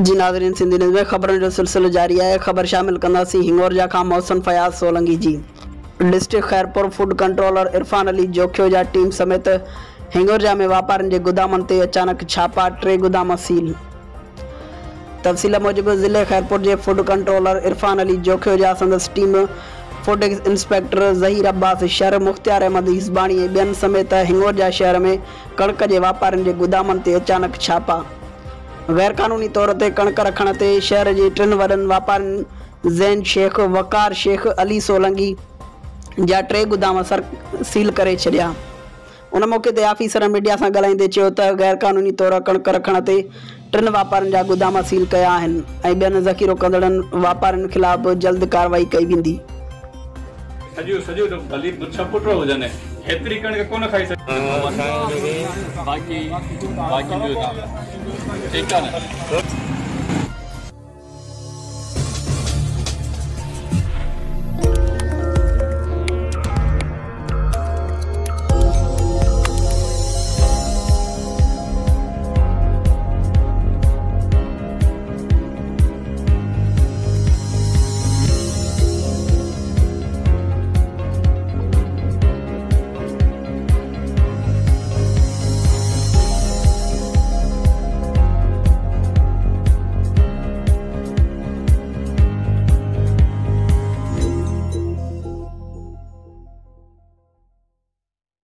जी नाज़रीन, सिंधी न्यूज़ में ख़बरनि जो सिलसिलो जारी है। ख़बर शामिल कंदासीं हिंगोरजा खां मोहसिन फयाज़ सोलंकी जी। District Khairpur food controller Irfan Ali Jokhio जा टीम समेत हिंगोरजा में वापारियुनि जे गुदामनि ते अचानक छापा, 3 गुदाम सील। तफ़सील मूजिबि ज़िले खैरपुर जे फूड कंट्रोलर इरफान अली जोखियो जा संदसि team food inspector Zaheer Abbas Shar, Mukhtiar Ahmed Hizbani ऐं ॿियनि समेत हिंगोरजा शहर में कणक जे वापारियुनि जे गुदामनि ते अचानक छापा। गैर कानूनी तौर ते कणक रखण ते शहर जे 3 वॾनि वापारियुनि ज़ैन शेख, वकार शेख, अली सोलंकी जा 3 गुदाम सील करे छॾिया। उन मौक़े ते ऑफिसर मीडिया सां ॻाल्हाईंदे चयो त गैर कानूनी तौर कणक रखण ते 3 वापारियुनि जा गुदाम सील कया आहिनि ऐं ॿियनि ज़ख़ीरो कंदड़नि वापारियुनि ख़िलाफ़ जल्द कार्रवाई कई वेंदी। सॼो भली छपुट हुजनि हेतिरी कणक कोन खाई सघे बाक़ी ॿियो ठीकु आहे न।